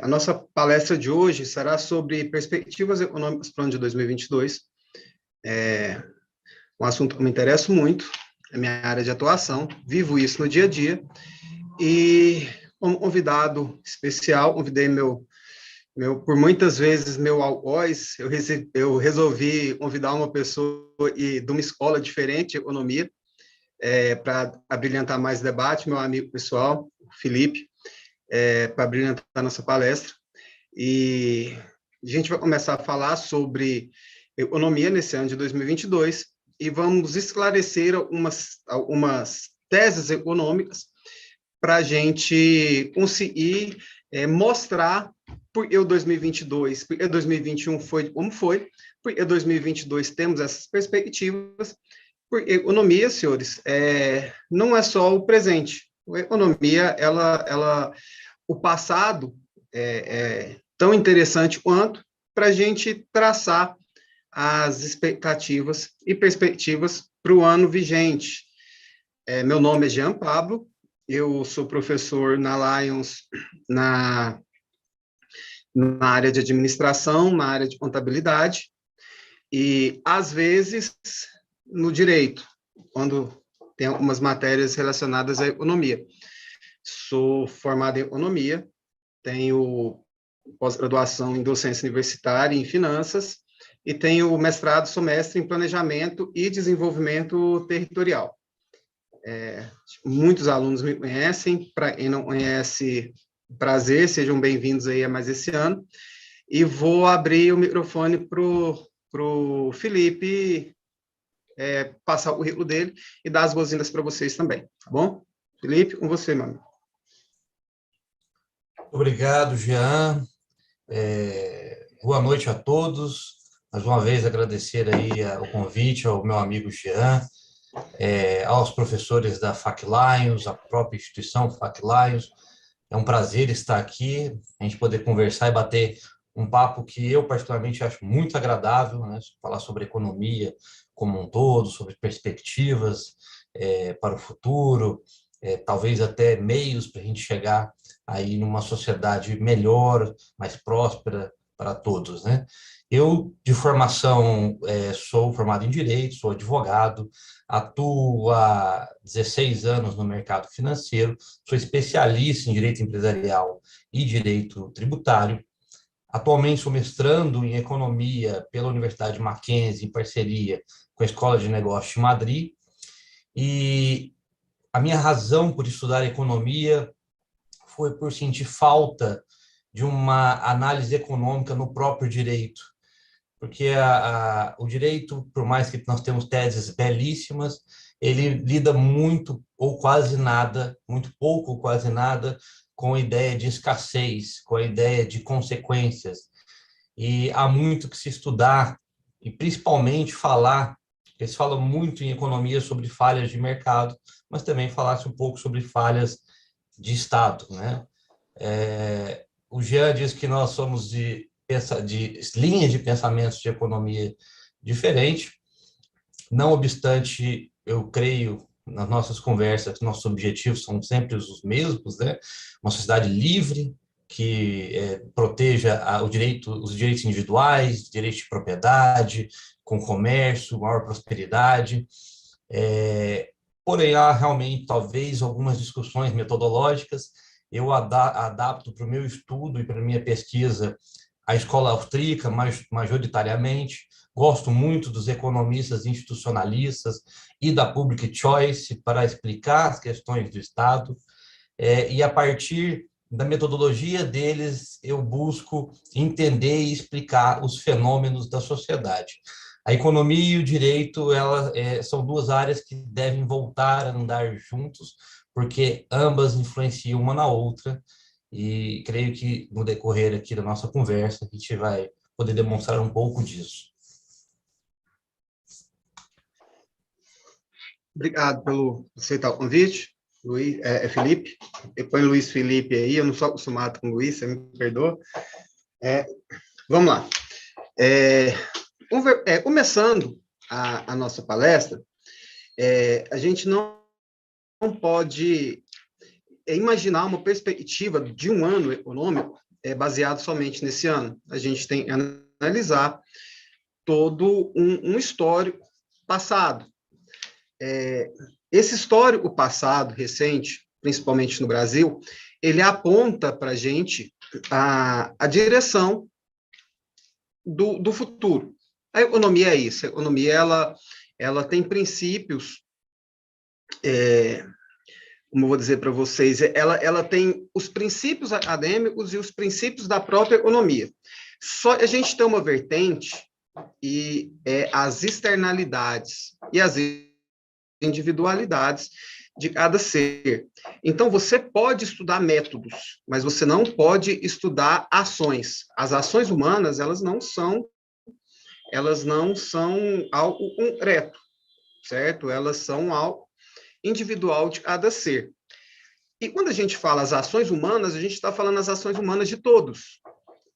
A nossa palestra de hoje será sobre perspectivas econômicas para o ano de 2022. Um assunto que me interessa muito, é minha área de atuação, vivo isso no dia a dia, e como convidado especial, convidei por muitas vezes, meu algoz, eu resolvi convidar uma pessoa de uma escola diferente de economia, para abrilhantar mais o debate, meu amigo pessoal, Felipe, para abrilhantar a nossa palestra. E a gente vai começar a falar sobre economia nesse ano de 2022 e vamos esclarecer algumas teses econômicas para a gente conseguir mostrar por que o 2022, por que 2021 foi como foi, por que 2022 temos essas perspectivas, porque economia, senhores, não é só o presente. A economia, o passado é tão interessante quanto para a gente traçar as expectativas e perspectivas para o ano vigente. Meu nome é Jean Pablo, eu sou professor na Lions, na área de administração, na área de contabilidade, e, às vezes, no direito, quando tem algumas matérias relacionadas à economia. Sou formado em economia, tenho pós-graduação em docência universitária e em finanças, e tenho mestrado, sou mestre em planejamento e desenvolvimento territorial. Muitos alunos me conhecem, para quem não conhece, prazer, sejam bem-vindos aí a mais esse ano, e vou abrir o microfone para o Felipe passar o currículo dele e dar as boas-vindas para vocês também, tá bom? Felipe, com você, meu amigo. Obrigado, Jean. Boa noite a todos. Mais uma vez agradecer aí o convite ao meu amigo Jean, aos professores da FAC Lions, a própria instituição FAC Lions. É um prazer estar aqui, a gente poder conversar e bater um papo que eu particularmente acho muito agradável, né? Falar sobre economia como um todo, sobre perspectivas para o futuro, talvez até meios para a gente chegar aí numa sociedade melhor, mais próspera para todos, né? Eu, de formação, sou formado em Direito, sou advogado, atuo há 16 anos no mercado financeiro, sou especialista em Direito Empresarial e Direito Tributário. Atualmente sou mestrando em Economia pela Universidade Mackenzie, em parceria com a Escola de Negócios de Madrid, e a minha razão por estudar economia foi por sentir falta de uma análise econômica no próprio direito, porque o direito, por mais que nós temos teses belíssimas, ele lida muito ou quase nada, muito pouco ou quase nada, com a ideia de escassez, com a ideia de consequências. E há muito que se estudar e principalmente falar, eles falam muito em economia sobre falhas de mercado, mas também falasse um pouco sobre falhas de Estado, né? O Jean diz que nós somos de linhas de pensamentos de economia diferente. Não obstante, eu creio nas nossas conversas que nossos objetivos são sempre os mesmos, né? Uma sociedade livre que proteja os direitos individuais, direitos de propriedade, com comércio, maior prosperidade. Porém, há realmente, talvez, algumas discussões metodológicas. Eu adapto para o meu estudo e para a minha pesquisa a escola austríaca, majoritariamente. Gosto muito dos economistas institucionalistas e da public choice para explicar as questões do Estado. E, a partir da metodologia deles, eu busco entender e explicar os fenômenos da sociedade. A economia e o direito são duas áreas que devem voltar a andar juntos, porque ambas influenciam uma na outra, e creio que no decorrer aqui da nossa conversa a gente vai poder demonstrar um pouco disso. Obrigado pelo aceitar o convite, Luiz, Felipe. Eu ponho Luiz Felipe aí, eu não sou acostumado com Luiz, você me perdoa. Vamos lá. Começando a nossa palestra, a gente não pode imaginar uma perspectiva de um ano econômico baseado somente nesse ano. A gente tem que analisar todo um histórico passado. Esse histórico passado, recente, principalmente no Brasil, ele aponta para a gente a direção do futuro. A economia é isso, a economia ela tem princípios, como eu vou dizer para vocês, ela tem os princípios acadêmicos e os princípios da própria economia. Só a gente tem uma vertente e as externalidades e as individualidades de cada ser. Então, você pode estudar métodos, mas você não pode estudar ações. As ações humanas, elas não são algo concreto, certo? Elas são algo individual de cada ser. E quando a gente fala as ações humanas, a gente está falando as ações humanas de todos.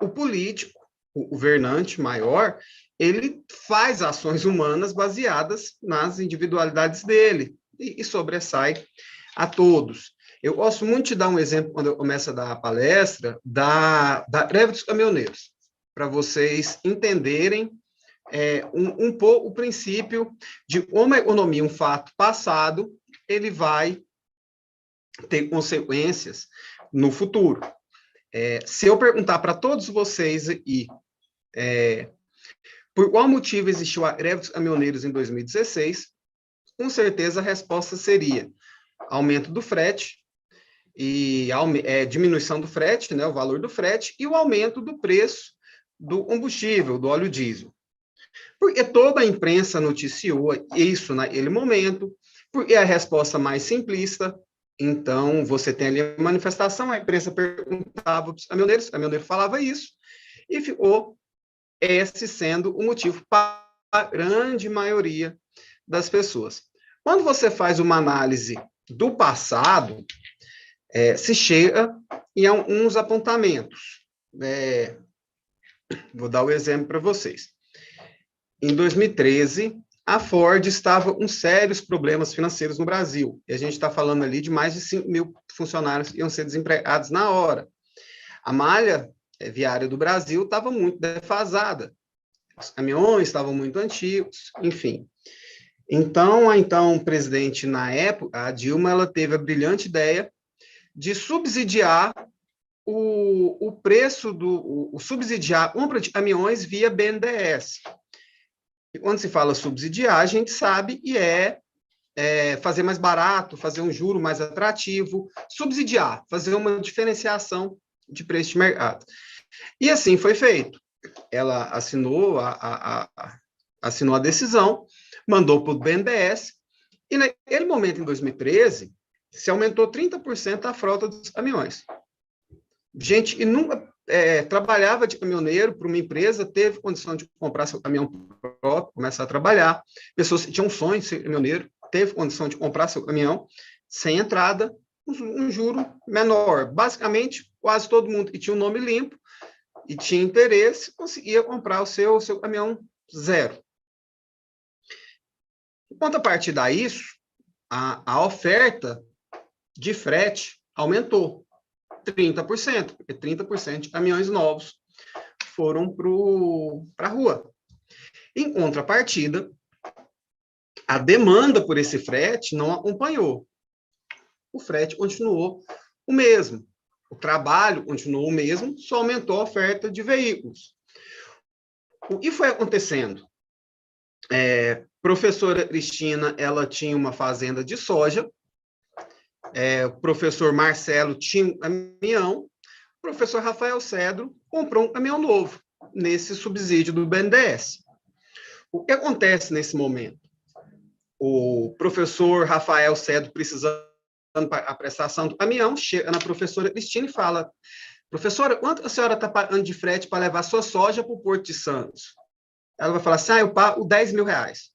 O político, o governante maior, ele faz ações humanas baseadas nas individualidades dele e sobressai a todos. Eu gosto muito de dar um exemplo, quando eu começo a dar a palestra, da greve dos caminhoneiros, para vocês entenderem um pouco o princípio de como a economia, um fato passado, ele vai ter consequências no futuro. Se eu perguntar para todos vocês aí, por qual motivo existiu a greve dos caminhoneiros em 2016, com certeza a resposta seria aumento do frete, e diminuição do frete, né, o valor do frete, e o aumento do preço do combustível, do óleo diesel. Porque toda a imprensa noticiou isso naquele momento, porque é a resposta mais simplista. Então, você tem ali a manifestação, a imprensa perguntava para os caminhoneiros, o caminhoneiro falava isso, e ficou esse sendo o motivo para a grande maioria das pessoas. Quando você faz uma análise do passado, se chega em alguns apontamentos. Vou dar o exemplo para vocês. Em 2013, a Ford estava com sérios problemas financeiros no Brasil. E a gente está falando ali de mais de 5 mil funcionários que iam ser desempregados na hora. A malha viária do Brasil estava muito defasada. Os caminhões estavam muito antigos, enfim. Então, a então presidente na época, a Dilma, ela teve a brilhante ideia de subsidiar o preço subsidiar a compra de caminhões via BNDES. E quando se fala subsidiar, a gente sabe que fazer mais barato, fazer um juro mais atrativo, subsidiar, fazer uma diferenciação de preço de mercado. E assim foi feito. Ela assinou a decisão, mandou para o BNDES, e naquele momento, em 2013, se aumentou 30% a frota dos caminhões. Gente que nunca trabalhava de caminhoneiro para uma empresa, teve condição de comprar seu caminhão próprio, começar a trabalhar. Pessoas que tinham sonho de ser caminhoneiro, teve condição de comprar seu caminhão, sem entrada, um juro menor. Basicamente, quase todo mundo que tinha um nome limpo e tinha interesse, conseguia comprar o seu caminhão zero. Em contrapartida a isso, a oferta de frete aumentou 30%, porque 30% de caminhões novos foram para a rua. Em contrapartida, a demanda por esse frete não acompanhou. O frete continuou o mesmo. O trabalho continuou o mesmo, só aumentou a oferta de veículos. O que foi acontecendo? Professora Cristina, ela tinha uma fazenda de soja, o professor Marcelo tinha um caminhão, o professor Rafael Cedro comprou um caminhão novo, nesse subsídio do BNDES. O que acontece nesse momento? O professor Rafael Cedro, precisando para a prestação do caminhão, chega na professora Cristina e fala: professora, quanto a senhora está pagando de frete para levar sua soja para o Porto de Santos? Ela vai falar assim: eu pago 10 mil reais.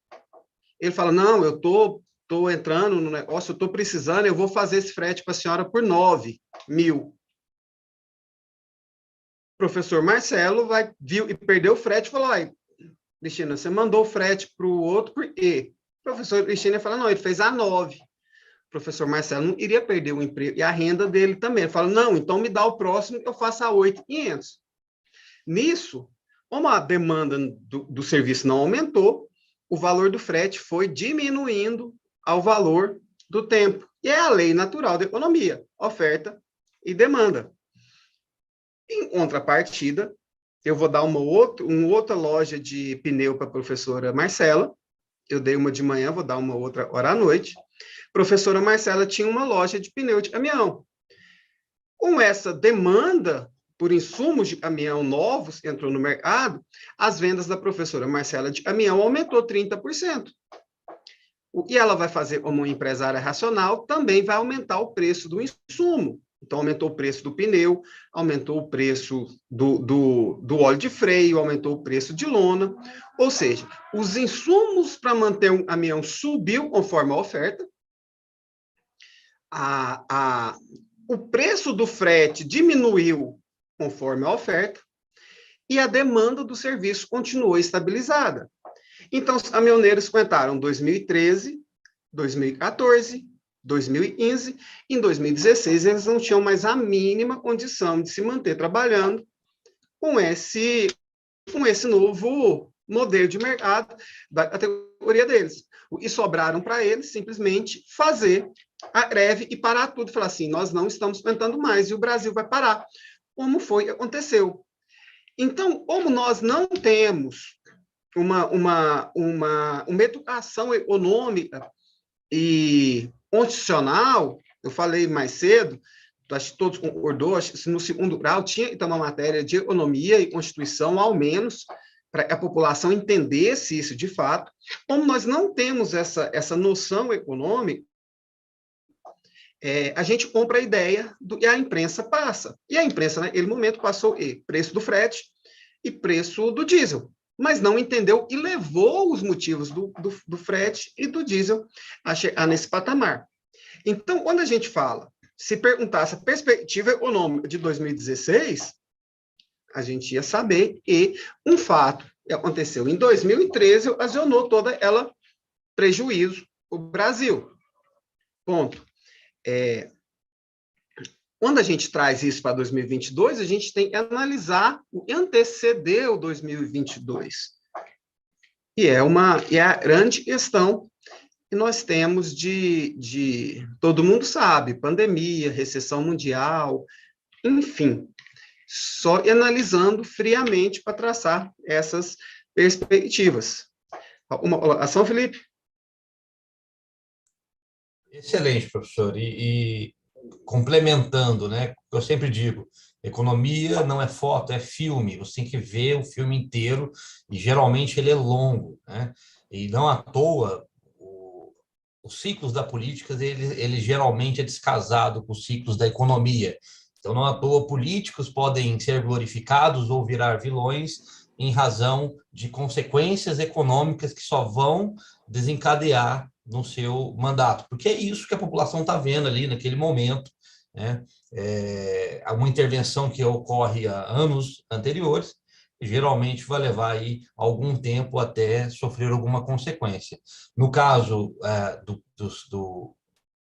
Ele fala: não, eu estou entrando no negócio, eu estou precisando, eu vou fazer esse frete para a senhora por 9 mil. O professor Marcelo viu e perdeu o frete e falou: Cristina, você mandou o frete para o outro por quê? O professor Cristina fala: não, ele fez a 9. professor Marcelo não iria perder o emprego e a renda dele também. Ele fala, não, então me dá o próximo, eu faço a 8.500. Nisso, como a demanda do serviço não aumentou, o valor do frete foi diminuindo ao valor do tempo. E é a lei natural da economia, oferta e demanda. Em contrapartida, eu vou dar uma outra loja de pneu para a professora Marcela. Eu dei uma de manhã, vou dar uma outra hora à noite. Professora Marcela tinha uma loja de pneu de caminhão. Com essa demanda por insumos de caminhão novos que entrou no mercado, as vendas da professora Marcela de caminhão aumentou 30%. O que ela vai fazer como empresária racional também vai aumentar o preço do insumo. Então, aumentou o preço do pneu, aumentou o preço do óleo de freio, aumentou o preço de lona. Ou seja, os insumos para manter um caminhão subiu conforme a oferta, o preço do frete diminuiu conforme a oferta e a demanda do serviço continuou estabilizada. Então, os caminhoneiros aguentaram 2013, 2014, 2015, em 2016 eles não tinham mais a mínima condição de se manter trabalhando com esse novo modelo de mercado da categoria deles. E sobraram para eles simplesmente fazer a greve e parar tudo, falar assim, nós não estamos aguentando mais e o Brasil vai parar, como foi que aconteceu. Então, como nós não temos uma educação econômica e constitucional, eu falei mais cedo, acho que todos concordou, acho que no segundo grau tinha que ter uma matéria de economia e constituição, ao menos, para que a população entendesse isso de fato. Como nós não temos essa noção econômica, a gente compra a ideia e a imprensa passa. E a imprensa, naquele momento, passou preço do frete e preço do diesel, mas não entendeu e levou os motivos do frete e do diesel a chegar nesse patamar. Então, quando a gente fala, se perguntasse a perspectiva econômica de 2016, a gente ia saber que um fato que aconteceu em 2013 ocasionou toda ela prejuízo para o Brasil. Ponto. Quando a gente traz isso para 2022, a gente tem que analisar o que antecedeu 2022. E é a grande questão que nós temos todo mundo sabe, pandemia, recessão mundial, enfim, só analisando friamente para traçar essas perspectivas. Uma colocação, Felipe? Excelente, professor. E complementando, né? Eu sempre digo, economia não é foto, é filme. Você tem que ver o filme inteiro e geralmente ele é longo, né? E não à toa os ciclos da política ele geralmente é descasado com os ciclos da economia. Então, não à toa políticos podem ser glorificados ou virar vilões em razão de consequências econômicas que só vão desencadear no seu mandato, porque é isso que a população está vendo ali naquele momento, né? Uma intervenção que ocorre há anos anteriores, geralmente vai levar aí algum tempo até sofrer alguma consequência. No caso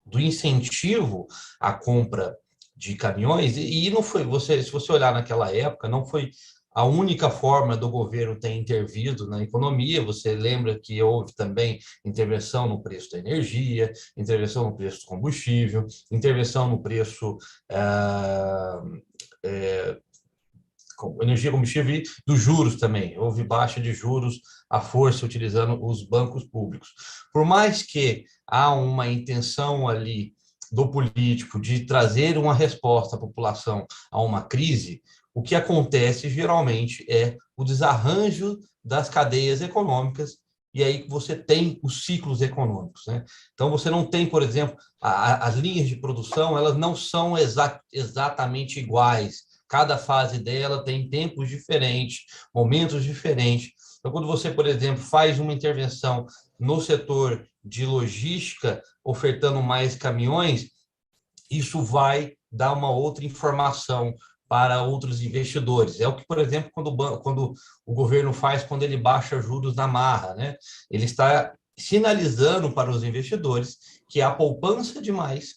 do incentivo à compra de caminhões, e não foi, se você olhar naquela época, não foi a única forma do governo ter intervido na economia. Você lembra que houve também intervenção no preço da energia, intervenção no preço do combustível, intervenção no preço energia, combustível e dos juros também. Houve baixa de juros à força utilizando os bancos públicos. Por mais que há uma intenção ali do político de trazer uma resposta à população a uma crise, o que acontece geralmente é o desarranjo das cadeias econômicas, e aí você tem os ciclos econômicos, né? Então, você não tem, por exemplo, as linhas de produção, elas não são exatamente iguais. Cada fase dela tem tempos diferentes, momentos diferentes. Então, quando você, por exemplo, faz uma intervenção no setor de logística, ofertando mais caminhões, isso vai dar uma outra informação para outros investidores. É o que, por exemplo, quando o governo faz quando ele baixa juros na marra, né? Ele está sinalizando para os investidores que a poupança demais